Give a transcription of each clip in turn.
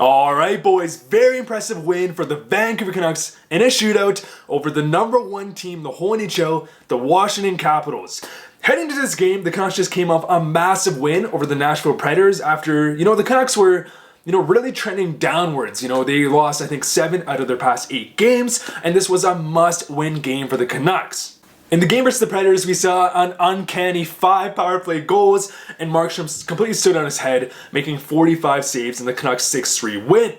Alright boys, very impressive win for the Vancouver Canucks in a shootout over the #1 team in the whole NHL, the Washington Capitals. Heading to this game, the Canucks just came off a massive win over the Nashville Predators after, the Canucks were, really trending downwards. They lost, I think, 7 out of their past 8 games, and this was a must-win game for the Canucks. In the game versus the Predators, we saw an uncanny 5 power play goals, and Markstrom completely stood on his head, making 45 saves in the Canucks 6-3 win.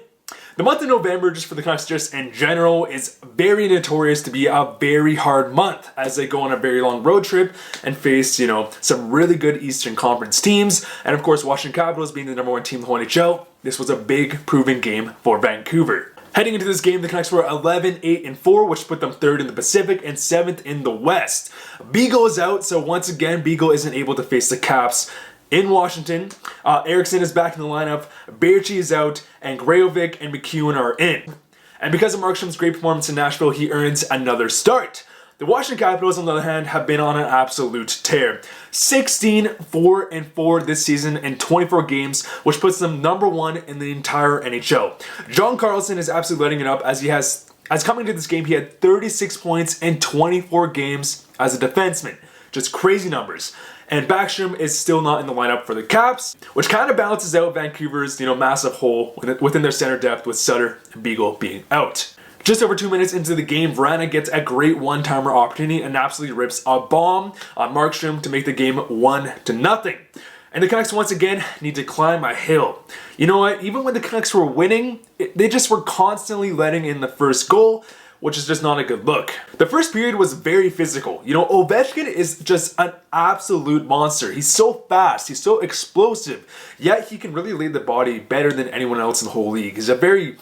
The month of November, just for the Canucks just in general, is very notorious to be a very hard month as they go on a very long road trip and face, some really good Eastern Conference teams. And of course, Washington Capitals being the #1 team in the whole NHL, this was a big proving game for Vancouver. Heading into this game, the Canucks were 11-8-4, which put them 3rd in the Pacific and 7th in the West. Beagle is out, so once again, Beagle isn't able to face the Caps in Washington. Eriksson is back in the lineup, Baertschi is out, and Grajovic and McEwen are in. And because of Markstrom's great performance in Nashville, he earns another start. The Washington Capitals, on the other hand, have been on an absolute tear. 16-4-4 this season in 24 games, which puts them #1 in the entire NHL. John Carlson is absolutely lighting it up as coming to this game, he had 36 points in 24 games as a defenseman. Just crazy numbers. And Backstrom is still not in the lineup for the Caps, which kind of balances out Vancouver's, massive hole within their center depth with Sutter and Beagle being out. Just over 2 minutes into the game, Vrana gets a great one-timer opportunity and absolutely rips a bomb on Markstrom to make the game 1-0. And the Canucks once again need to climb a hill. You know what? Even when the Canucks were winning, they just were constantly letting in the first goal, which is just not a good look. The first period was very physical. Ovechkin is just an absolute monster. He's so fast, he's so explosive, yet he can really lead the body better than anyone else in the whole league. It's a very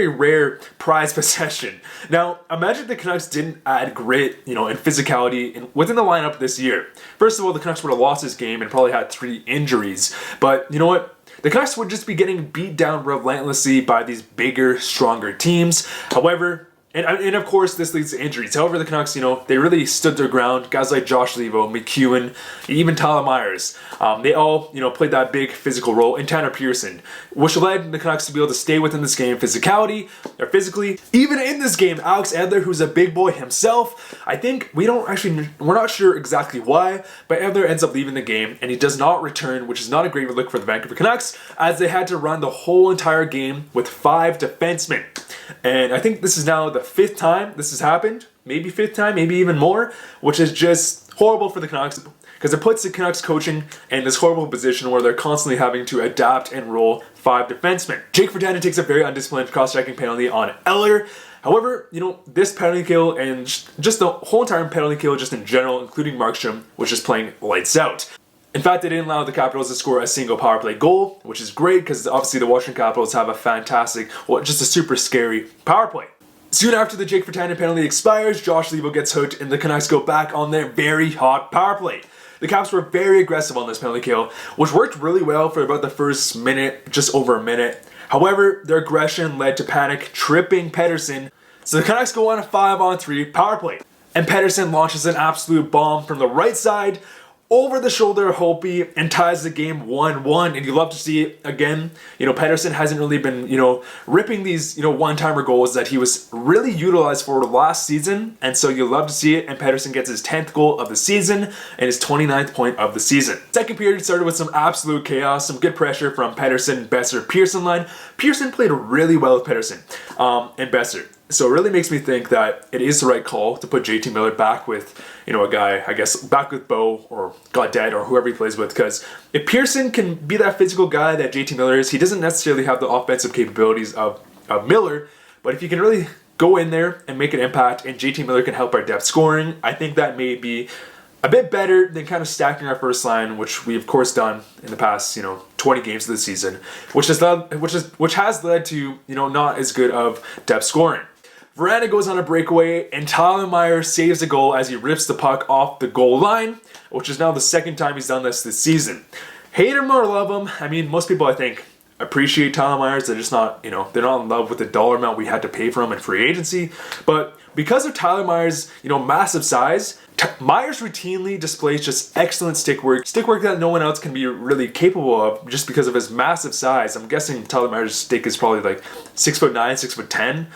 rare prized possession. Now, imagine the Canucks didn't add grit, and physicality within the lineup this year. First of all, the Canucks would have lost this game and probably had 3 injuries. But you know what? The Canucks would just be getting beat down relentlessly by these bigger, stronger teams. However, and of course, this leads to injuries. However, the Canucks, they really stood their ground. Guys like Josh Leivo, McEwen, even Tyler Myers, they all, played that big physical role. And Tanner Pearson, which led the Canucks to be able to stay within this game physically. Even in this game, Alex Edler, who's a big boy himself, I think we're not sure exactly why, but Edler ends up leaving the game and he does not return, which is not a great look for the Vancouver Canucks, as they had to run the whole entire game with 5 defensemen. And I think this is now the 5th time this has happened, maybe 5th time, maybe even more, which is just horrible for the Canucks because it puts the Canucks coaching in this horrible position where they're constantly having to adapt and roll 5 defensemen. Jake Virtanen takes a very undisciplined cross-checking penalty on Eller. However, this penalty kill and just the whole entire penalty kill just in general, including Markstrom, was just playing lights out. In fact, they didn't allow the Capitals to score a single power play goal, which is great because obviously the Washington Capitals have a fantastic, just a super scary power play. Soon after the Jake Virtanen penalty expires, Josh Leivo gets hooked and the Canucks go back on their very hot power play. The Caps were very aggressive on this penalty kill, which worked really well for about the first minute, just over a minute. However, their aggression led to panic, tripping Pettersson, so the Canucks go on a 5-on-3 power play. And Pettersson launches an absolute bomb from the right side, over the shoulder of Holtby, and ties the game 1-1. And you love to see it again. Pettersson hasn't really been, ripping these, one-timer goals that he was really utilized for last season. And so you love to see it. And Pettersson gets his 10th goal of the season and his 29th point of the season. Second period started with some absolute chaos, some good pressure from Pettersson, Boeser, Pearson line. Pearson played really well with Pettersson and Boeser. So it really makes me think that it is the right call to put JT Miller back with, a guy, I guess, back with Bo or Gaudette or whoever he plays with. Because if Pearson can be that physical guy that JT Miller is, he doesn't necessarily have the offensive capabilities of Miller. But if you can really go in there and make an impact and JT Miller can help our depth scoring, I think that may be a bit better than kind of stacking our first line, which we of course done in the past, 20 games of the season, which has led to, not as good of depth scoring. Vrana goes on a breakaway, and Tyler Myers saves a goal as he rips the puck off the goal line, which is now the 2nd time he's done this season. Hate him or love him, most people, I think, appreciate Tyler Myers. They're just not, they're not in love with the dollar amount we had to pay for him in free agency. But because of Tyler Myers, massive size, Myers routinely displays just excellent stick work that no one else can be really capable of just because of his massive size. I'm guessing Tyler Myers' stick is probably like 6'9", 6'10",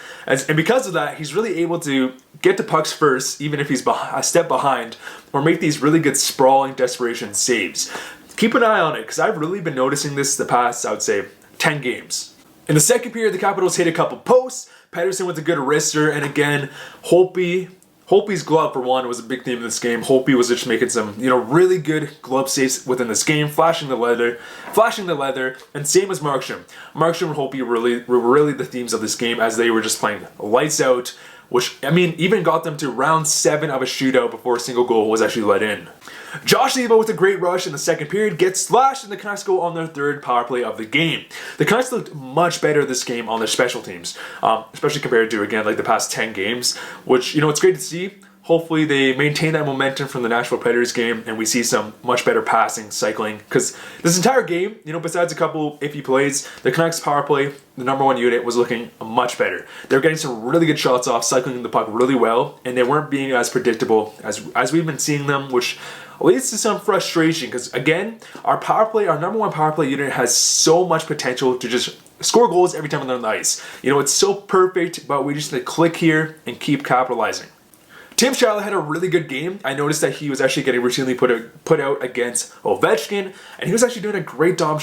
and because of that, he's really able to get to pucks first, even if he's a step behind, or make these really good sprawling desperation saves. Keep an eye on it, because I've really been noticing this the past, I would say, 10 games. In the second period, the Capitals hit a couple posts. Pettersson with a good wrister, and again, Holtby's glove, for one, was a big theme of this game. Holtby was just making some, really good glove saves within this game, flashing the leather, and same as Markstrom. Markstrom and Holtby were really the themes of this game, as they were just playing lights out, which, even got them to round 7 of a shootout before a single goal was actually let in. Josh Nebo with a great rush in the second period gets slashed, and the Canucks go on their third power play of the game. The Canucks looked much better this game on their special teams, especially compared to, again, like the past 10 games, which, it's great to see. Hopefully they maintain that momentum from the Nashville Predators game, and we see some much better passing, cycling, because this entire game, besides a couple iffy plays, the Canucks power play, the number 1 unit, was looking much better. They were getting some really good shots off, cycling the puck really well, and they weren't being as predictable as we've been seeing them, which leads to some frustration, because again, our number 1 power play unit has so much potential to just score goals every time they're on the ice. It's so perfect, but we just need to click here and keep capitalizing. Tim Schaller had a really good game. I noticed that he was actually getting routinely put out against Ovechkin, and he was actually doing a great job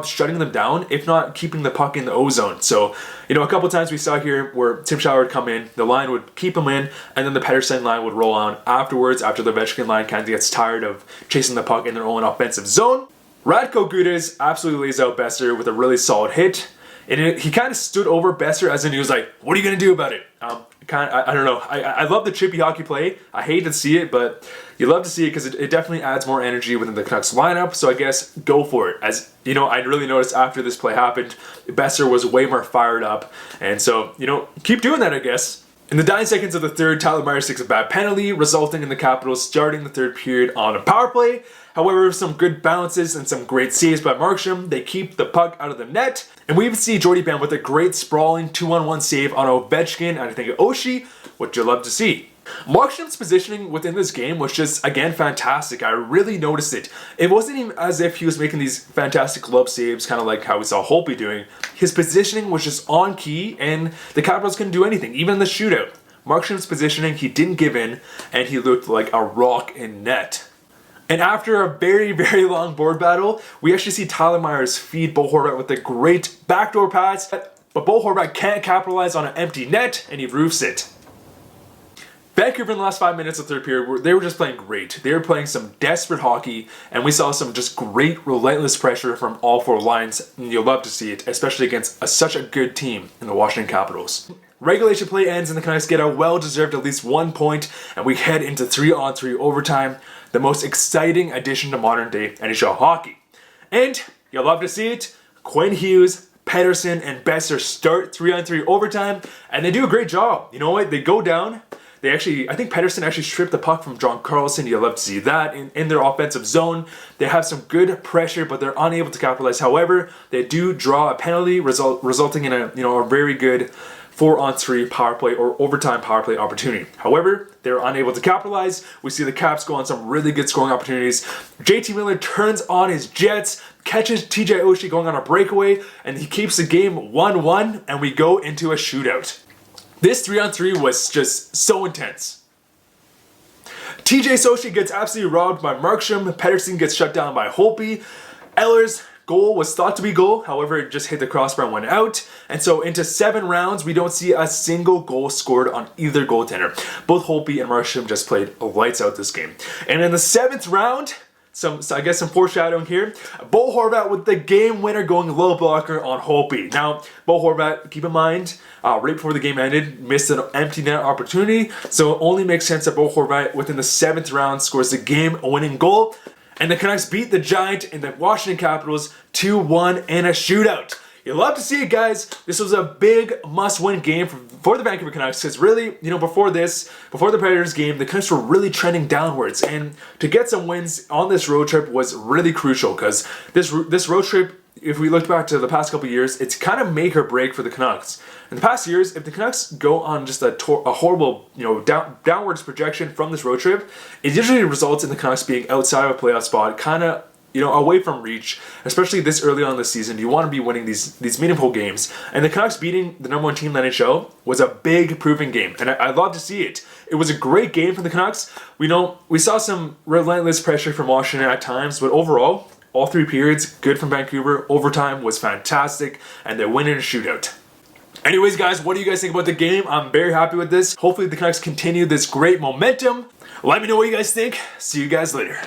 shutting them down, if not keeping the puck in the O-zone. So, a couple times we saw here where Tim Schaller would come in, the line would keep him in, and then the Pettersson line would roll on afterwards after the Ovechkin line kind of gets tired of chasing the puck in their own offensive zone. Radko Gudas absolutely lays out Besser with a really solid hit. And he kind of stood over Besser, as in he was like, what are you going to do about it? I don't know. I love the chippy hockey play. I hate to see it, but you love to see it because it definitely adds more energy within the Canucks lineup. So I guess go for it. As I really noticed after this play happened, Besser was way more fired up. And so, keep doing that, I guess. In the dying seconds of the third, Tyler Myers takes a bad penalty, resulting in the Capitals starting the third period on a power play. However, some good bounces and some great saves by Markstrom, they keep the puck out of the net. And we even see Jordy Bam with a great sprawling 2-on-1 save on Ovechkin and I think Oshie, which you love to see. Markstrom's positioning within this game was just, again, fantastic. I really noticed it. It wasn't even as if he was making these fantastic glove saves, kind of like how we saw Holtby doing. His positioning was just on key, and the Capitals couldn't do anything, even in the shootout. Markstrom's positioning, he didn't give in, and he looked like a rock in net. And after a very, very long board battle, we actually see Tyler Myers feed Bo Horvat with a great backdoor pass, but Bo Horvat can't capitalize on an empty net, and he roofs it. Vancouver in the last 5 minutes of the third period, they were just playing great. They were playing some desperate hockey, and we saw some just great, relentless pressure from all 4 lines, and you'll love to see it, especially against such a good team in the Washington Capitals. Regulation play ends, and the Canucks get a well-deserved at least 1 point, and we head into 3-on-3 overtime, the most exciting addition to modern-day NHL hockey. And you'll love to see it, Quinn Hughes, Pettersson, and Besser start 3-on-3 overtime, and they do a great job. You know what? They go down. I think Pettersson actually stripped the puck from John Carlson. You'll love to see that in their offensive zone. They have some good pressure, but they're unable to capitalize. However, they do draw a penalty, resulting in a very good 4-on-3 power play or overtime power play opportunity. However, they're unable to capitalize. We see the Caps go on some really good scoring opportunities. JT Miller turns on his jets, catches TJ Oshie going on a breakaway, and he keeps the game 1-1, and we go into a shootout. This 3-on-3 was just so intense. TJ Oshie gets absolutely robbed by Markstrom. Pettersson gets shut down by Holtby. Eller's goal was thought to be goal, however, it just hit the crossbar and went out. And so into 7 rounds, we don't see a single goal scored on either goaltender. Both Holtby and Markstrom just played lights out this game. And in the 7th round, some foreshadowing here. Bo Horvat with the game winner going low blocker on Holtby. Now, Bo Horvat, keep in mind, right before the game ended, missed an empty net opportunity. So it only makes sense that Bo Horvat within the 7th round scores the game-winning goal. And the Canucks beat the Giant and the Washington Capitals 2-1 in a shootout. You'll love to see it, guys. This was a big must-win game for the Vancouver Canucks because really, before the Predators game, the Canucks were really trending downwards. And to get some wins on this road trip was really crucial because this road trip if we look back to the past couple years, it's kind of make or break for the Canucks. In the past years, if the Canucks go on just a horrible, downwards projection from this road trip, it usually results in the Canucks being outside of a playoff spot, kind of, away from reach, especially this early on in the season. You want to be winning these meaningful games. And the Canucks beating the number one team in the NHL was a big proving game. And I love to see it. It was a great game for the Canucks. We saw some relentless pressure from Washington at times, but overall, all 3 periods, good from Vancouver. Overtime was fantastic, and they win in a shootout. Anyways, guys, what do you guys think about the game? I'm very happy with this. Hopefully the Canucks continue this great momentum. Let me know what you guys think. See you guys later.